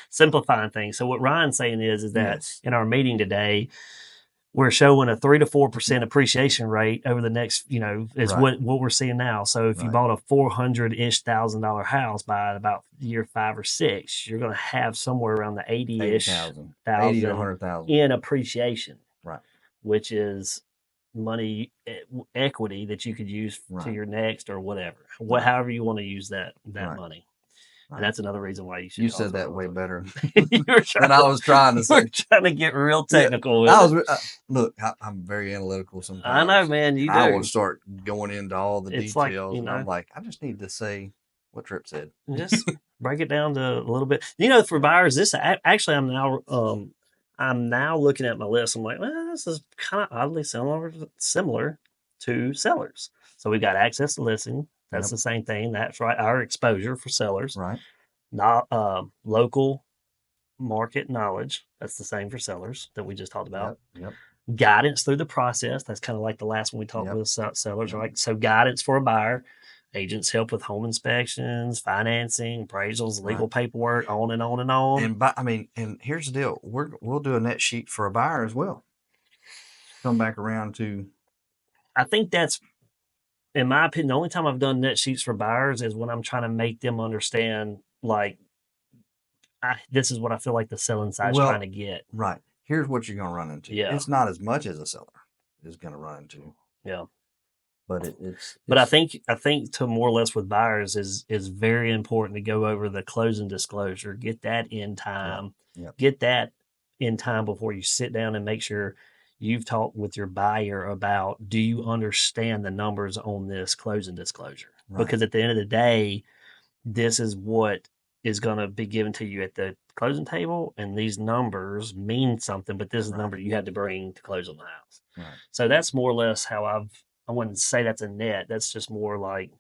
Simplifying things. So what Ryan's saying is that in our meeting today, we're showing a 3 to 4% appreciation rate over the next, is what we're seeing now. So if you bought a $400,000 house by about year 5 or 6, you're going to have somewhere around the 80,000 to 100,000 in appreciation, right? Which is money equity that you could use to your next or whatever, however you want to use that money. Right. And that's another reason why you should. You said that way better than I was trying to say. We're trying to get real technical. Look, I'm very analytical sometimes. I know, man. You do. I will start going into all the details, and I'm like, I just need to say what Tripp said. Just break it down to a little bit. For buyers, this actually, I'm now looking at my list. I'm like, well, this is kind of oddly similar to sellers. So we got access to listing. That's the same thing. That's right. Our exposure for sellers. Right. Not local market knowledge. That's the same for sellers that we just talked about. Yep. Guidance through the process. That's kind of like the last one we talked with sellers. Right. So guidance for a buyer. Agents help with home inspections, financing, appraisals, legal paperwork, on and on and on. And here's the deal: we'll do a net sheet for a buyer as well. Come back around to. I think that's, in my opinion, the only time I've done net sheets for buyers is when I'm trying to make them understand, like, this is what I feel like the selling side's trying to get. Right. Here's what you're going to run into. Yeah. It's not as much as a seller is going to run into. Yeah. But it's I think to more or less with buyers is very important to go over the closing disclosure, get that in time, get that in time before you sit down and make sure you've talked with your buyer about, do you understand the numbers on this closing disclosure? Right. Because at the end of the day, this is what is going to be given to you at the closing table, and these numbers mean something, but this is the number you had to bring to close on the house. Right. So that's more or less how I wouldn't say that's a net. That's just more like,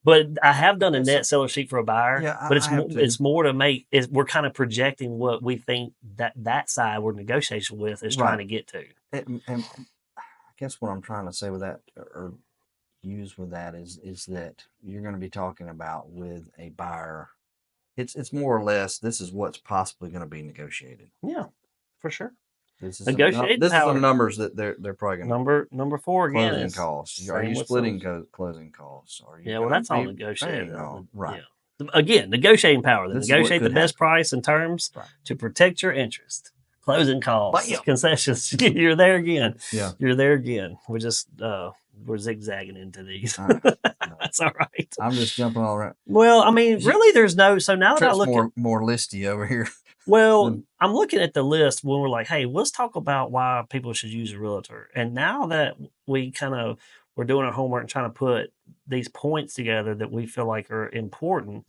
But I have done a net seller sheet for a buyer. Yeah, but it's more to make. We're kind of projecting what we think that side we're negotiation with is trying to get to. And I guess what I'm trying to say with that, or use with that, is that you're going to be talking about with a buyer. It's more or less, this is what's possibly going to be negotiated. Yeah, for sure. This is some numbers that they're probably going to. Number 4 again closing costs. Are you splitting closing costs? Are you well, that's all negotiated. Right. Yeah. Again, negotiating power. Negotiate the best price and terms to protect your interest. Closing costs, concessions. You're there again. Yeah. You're there again. We're just we're zigzagging into these. That's all right. I'm just jumping all around. Well, I mean, really, there's no. So now that I look more listy over here. Well, I'm looking at the list when we're like, hey, let's talk about why people should use a realtor. And now that we're doing our homework and trying to put these points together that we feel like are important,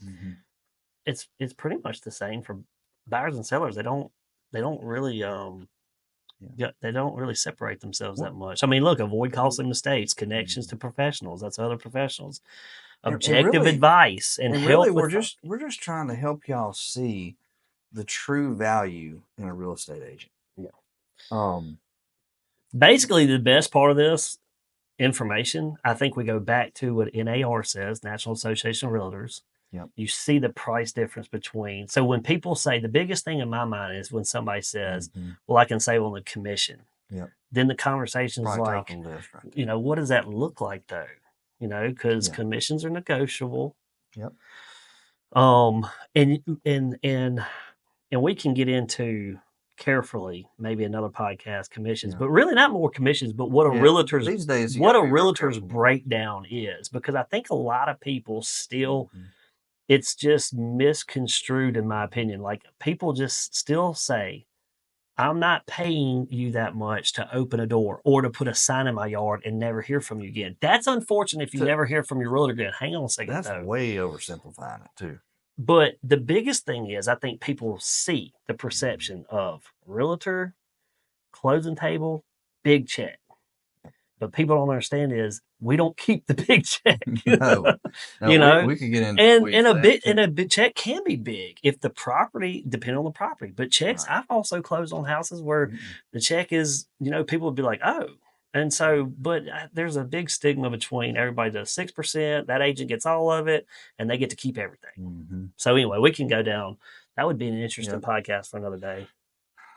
it's pretty much the same for buyers and sellers. They don't really they don't really separate themselves that much. I mean, look, avoid costly mistakes, connections to professionals. That's other professionals. Objective advice and help. Really, we're just trying to help y'all see the true value in a real estate agent. Yeah. Basically, the best part of this information, I think we go back to what NAR says, National Association of Realtors. Yep. You see the price difference between. So when people say, the biggest thing in my mind is when somebody says, well, I can save on the commission. Yep. Then the conversation is like, what does that look like though? Because commissions are negotiable. Yep. And and we can get into carefully maybe another podcast commissions, but really not more commissions, but what a realtor's these days what a realtor's breakdown is, because I think a lot of people still it's just misconstrued in my opinion. Like people just still say, I'm not paying you that much to open a door or to put a sign in my yard and never hear from you again. That's unfortunate if you never hear from your realtor again. Hang on a second. That's way oversimplifying it too. But the biggest thing is I think people see the perception of realtor, closing table, big check. But people don't understand is we don't keep the big check. No, you know, we could get into and a big check can be big if the property depending on the property. But checks, I've also closed on houses where the check is, people would be like, oh. And so, but there's a big stigma between everybody does 6%, that agent gets all of it, and they get to keep everything. So anyway, we can go down. That would be an interesting podcast for another day.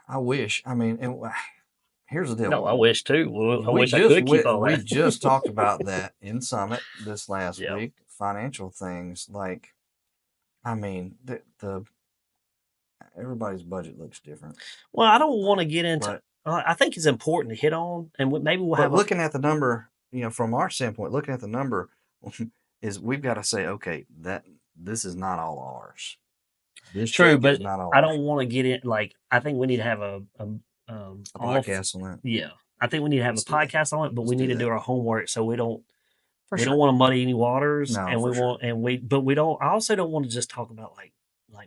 I wish. I mean, here's the deal. No, I wish too. I wish I could keep all that. We just talked about that in Summit this last week. Financial things, like, I mean, the everybody's budget looks different. Well, I don't want to get into. I think it's important to hit on, and maybe we'll have. Looking at the number, from our standpoint, looking at the number is we've got to say, okay, that this is not all ours. This true, but I don't want to get in. Like, I think we need to have a podcast on that. Yeah, I think we need to have a podcast on it, but we need to do our homework so we don't. We don't want to muddy any waters, and we don't. I also don't want to just talk about like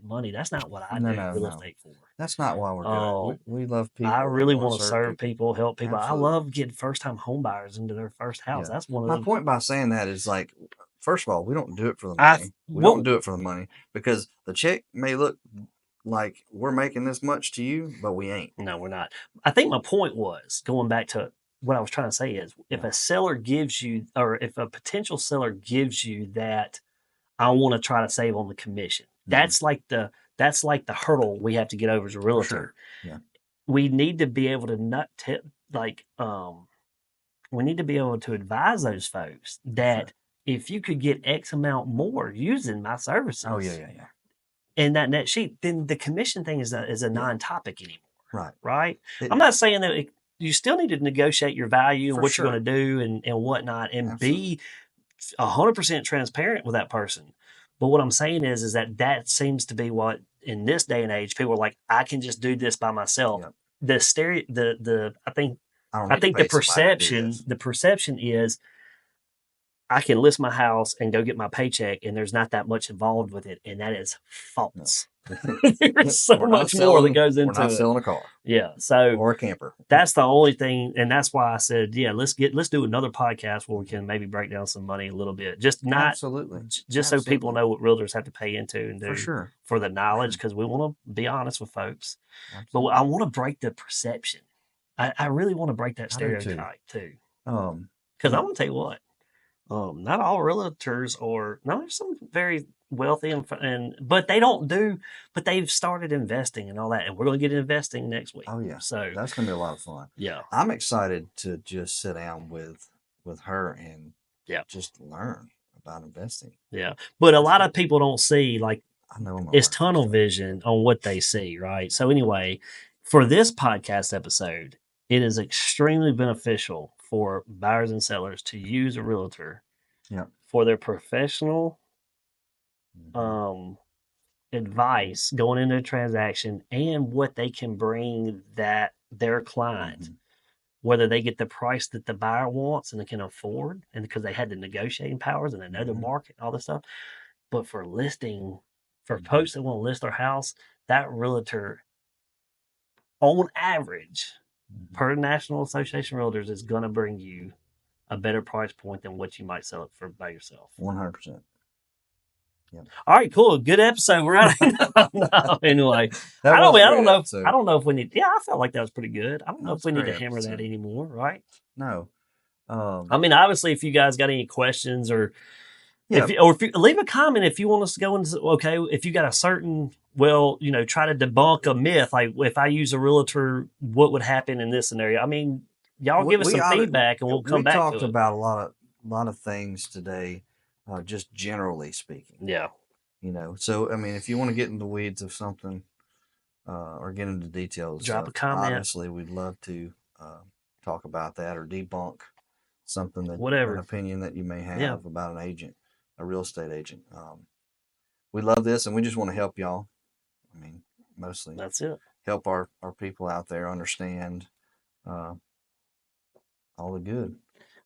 money. That's not what I do real estate for. That's not why we're doing it. We love people. I really want to serve people, help people. Absolutely. I love getting first-time home buyers into their first house. That's one of my point by saying that is, like, first of all, we don't do it for the money. We don't do it for the money because the check may look like we're making this much to you, but we ain't. No, we're not. I think my point was, going back to what I was trying to say is, if a seller gives you, or if a potential seller gives you that, I want to try to save on the commission. That's like the hurdle we have to get over as a realtor. Sure. Yeah. We need to be able to we need to be able to advise those folks that if you could get X amount more using my services. Oh yeah. In that net sheet, then the commission thing is a non-topic anymore. Right. I'm not saying that you still need to negotiate your value and what you're going to do and whatnot, and be 100% transparent with that person. But what I'm saying is that seems to be what, in this day and age, people are like, I can just do this by myself. Yep. I think the perception is I can list my house and go get my paycheck, and there's not that much involved with it, and that is false. No. There's so much more that goes into it. We're not selling a car. Yeah, so or a camper. That's the only thing, and that's why I said, let's do another podcast where we can maybe break down some money a little bit. Just so people know what realtors have to pay into and do for the knowledge, because we want to be honest with folks. Absolutely. But I want to break the perception. I really want to break that stereotype too. Because I want to tell you what. Not all realtors there's some very wealthy but they've started investing and all that, and we're going to get investing next week. Oh yeah. So that's going to be a lot of fun. Yeah. I'm excited to just sit down with her and just learn about investing. Yeah. But a lot of people don't see, like, I know it's tunnel vision on what they see. Right. So anyway, for this podcast episode, it is extremely beneficial for buyers and sellers to use a realtor for their professional advice going into a transaction, and what they can bring that their client, whether they get the price that the buyer wants and they can afford, and because they had the negotiating powers and they know the market, all this stuff. But for folks that want to list their house, that realtor, on average, per National Association of Realtors, is going to bring you a better price point than what you might sell it for by yourself. 100%. Yep. All right, cool. Good episode. We're out. Anyway, I don't know if we need. Yeah, I felt like that was pretty good. I don't know if we need to hammer that anymore, right? No. I mean, obviously, if you guys got any questions or if you leave a comment, if you want us to go into, if you got a certain, try to debunk a myth, like if I use a realtor, what would happen in this scenario? I mean, y'all give us some feedback and we'll come back to it. We talked about a lot of things today, just generally speaking. Yeah. So, I mean, if you want to get in the weeds of something, or get into details. Drop a comment. Obviously, we'd love to talk about that or debunk something that Whatever an opinion that you may have Yeah. about an agent, a real estate agent. We love this, and we just want to help y'all. I mean, mostly that's it. help our people out there understand all the good.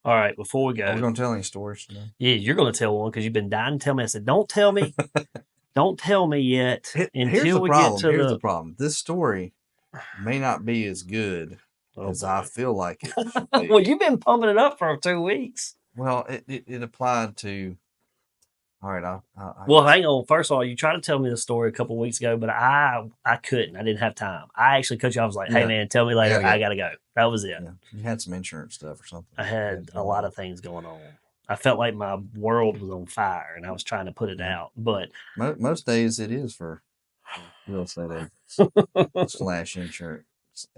All right, before we go, are we going to tell any stories today? Yeah, you're going to tell one because you've been dying to tell me. I said, don't tell me. Don't tell me yet until we get to Here's the problem. This story may not be as good as I feel like it should be. Well, you've been pumping it up for 2 weeks. Well, it applied to. All right. Well, hang on. First of all, you tried to tell me the story a couple of weeks ago, but I couldn't. I didn't have time. I actually cut you off. I was like, hey, man, tell me later. I got to go. That was it. Yeah. You had some insurance stuff or something. I had a lot of things going on. I felt like my world was on fire, and I was trying to put it out. But most days it is for real estate agents / insurance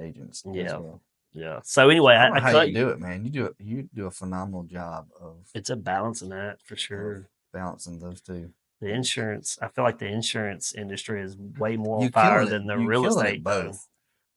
agents. Yeah. Well. Yeah. So anyway, I don't know how you do it, man. You do a phenomenal job of. It's a balancing act for sure. Balancing those two. The insurance, I feel like the insurance industry is way more on fire than the real estate. Both.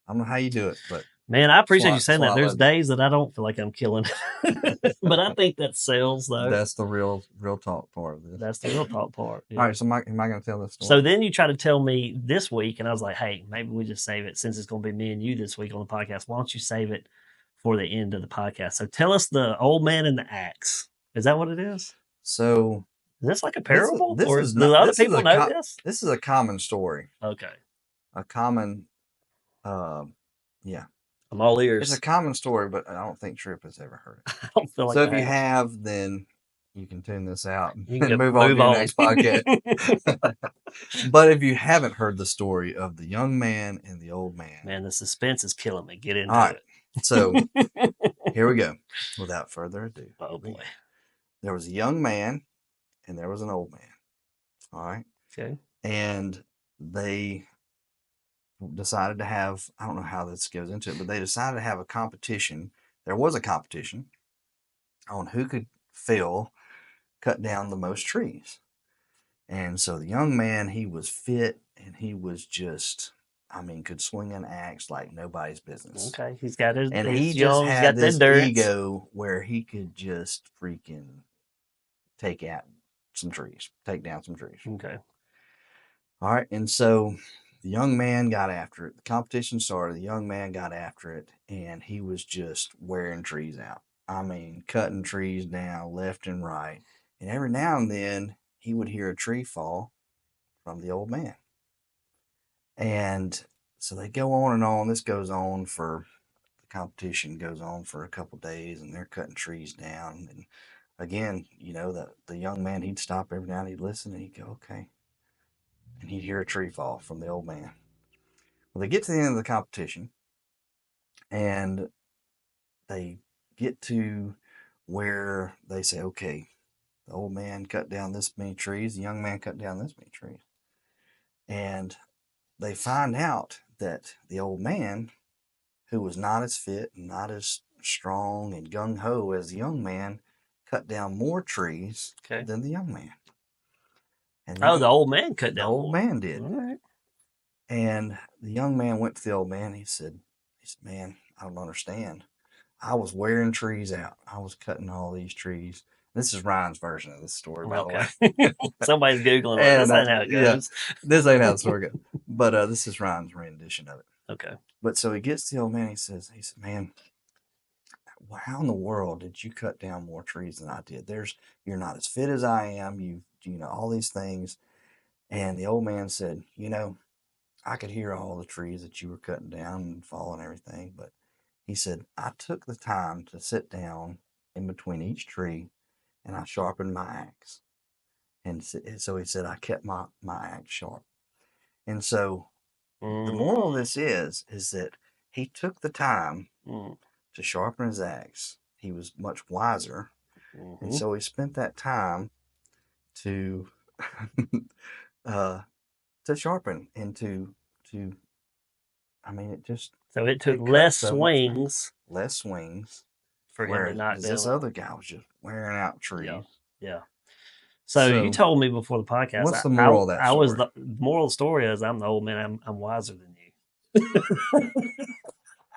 I don't know how you do it, but man, I appreciate you saying that. There's days that I don't feel like I'm killing it, but I think that sells though. That's the real talk part of this. That's the real talk part. Yeah. All right, so am I going to tell this story? So then you try to tell me this week, and I was like, hey, maybe we just save it since it's going to be me and you this week on the podcast. Why don't you save it for the end of the podcast? So tell us the old man and the axe. Is that what it is? So. Is this like a parable? This or is do other people know this? This is a common story. Okay. A common, yeah. I'm all ears. It's a common story, but I don't think Tripp has ever heard it. I don't feel like so if you have, then you can tune this out and move on to the next podcast. But if you haven't heard the story of the young man and the old man. Man, the suspense is killing me. Get into it. So here we go. Without further ado. Oh, boy. There was a young man. And there was an old man. All right. Okay. And they decided to have, I don't know how this goes into it, but they decided to have a competition. There was a competition on who could cut down the most trees. And so the young man, he was fit and he was just, could swing an axe like nobody's business. Okay. He's got his, and he just had this ego where he could just freaking take down some trees. Okay. All right. And so the young man got after it. The competition started. The young man got after it, and he was just wearing trees out. Cutting trees down left and right. And every now and then, he would hear a tree fall from the old man. And so they go on and on. The competition goes on for a couple days, and they're cutting trees down. And again, the young man, he'd stop every now and he'd listen and he'd go, okay. And he'd hear a tree fall from the old man. Well, they get to the end of the competition and they get to where they say, okay, the old man cut down this many trees, the young man cut down this many trees. And they find out that the old man, who was not as fit and not as strong and gung-ho as the young man, cut down more trees than the young man. And the old man cut down. The old man did. All right. And the young man went to the old man. He said, man, I don't understand. I was wearing trees out. I was cutting all these trees. This is Ryan's version of this story, by the way. Somebody's Googling it. This ain't how it goes. Yeah, this ain't how the story goes. But this is Ryan's rendition of it. Okay. But so he gets to the old man. He said, man, how in the world did you cut down more trees than I did? You're not as fit as I am. You all these things. And the old man said, I could hear all the trees that you were cutting down and falling and everything. But he said, I took the time to sit down in between each tree and I sharpened my axe. And so he said, I kept my axe sharp. And so the moral of this is that he took the time to sharpen his axe. He was much wiser. And so he spent that time to sharpen and to it just. So it took less swings. Less swings. For him to not do this other guy was just wearing out trees. Yeah. So you told me before the podcast. What's the moral of that story? The moral of the story is I'm the old man. I'm wiser than you.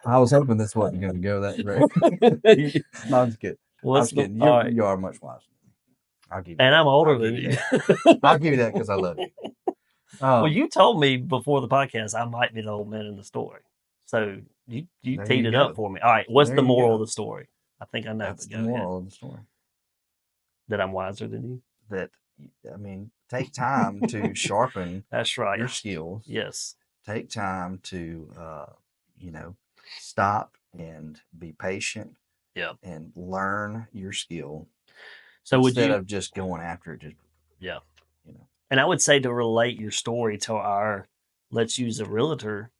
I was hoping this wasn't going to go that direction. No, I'm just kidding. What's I'm kidding. all right. You are much wiser. I'll give you And that. I'm older than you. I'll give you that because I love you. Well, you told me before the podcast I might be the old man in the story. So you teed it up for me. All right. What's the moral of the story? I think I know. That's the moral of the story. That I'm wiser than you? That, I mean, take time to sharpen That's right. your skills. Yes. Take time to, stop and be patient. Yeah. And learn your skill. So instead of just going after it, yeah. And I would say to relate your story to our Let's Use a Realtor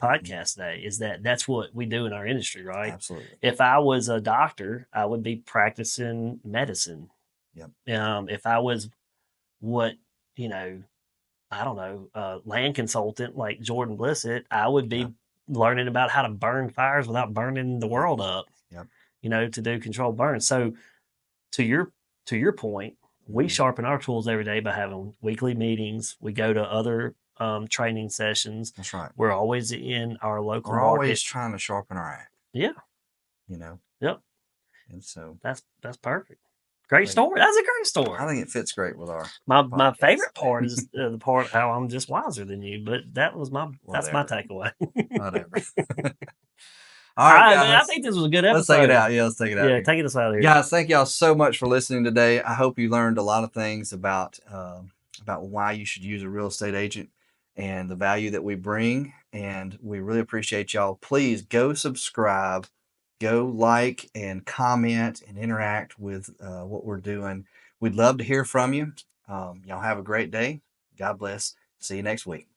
podcast today is that's what we do in our industry, right? Absolutely. If I was a doctor, I would be practicing medicine. Yep. If I was land consultant like Jordan Blissett, I would be learning about how to burn fires without burning the world up. Yep. To do controlled burns. So to your point, we sharpen our tools every day by having weekly meetings. We go to other training sessions. That's right. We're always in our local market. We're always trying to sharpen our act. Yeah. Yep. And so that's perfect. Great story. That's a great story. I think it fits great with our my favorite part is the part how I'm just wiser than you, but that was that's my takeaway. Whatever. All right, guys. I think this was a good episode. Let's take it out. Yeah, let's take it out. Yeah, take us out of here. Guys, thank y'all so much for listening today. I hope you learned a lot of things about why you should use a real estate agent and the value that we bring. And we really appreciate y'all. Please go subscribe, go like and comment and interact with what we're doing. We'd love to hear from you. Y'all have a great day. God bless. See you next week.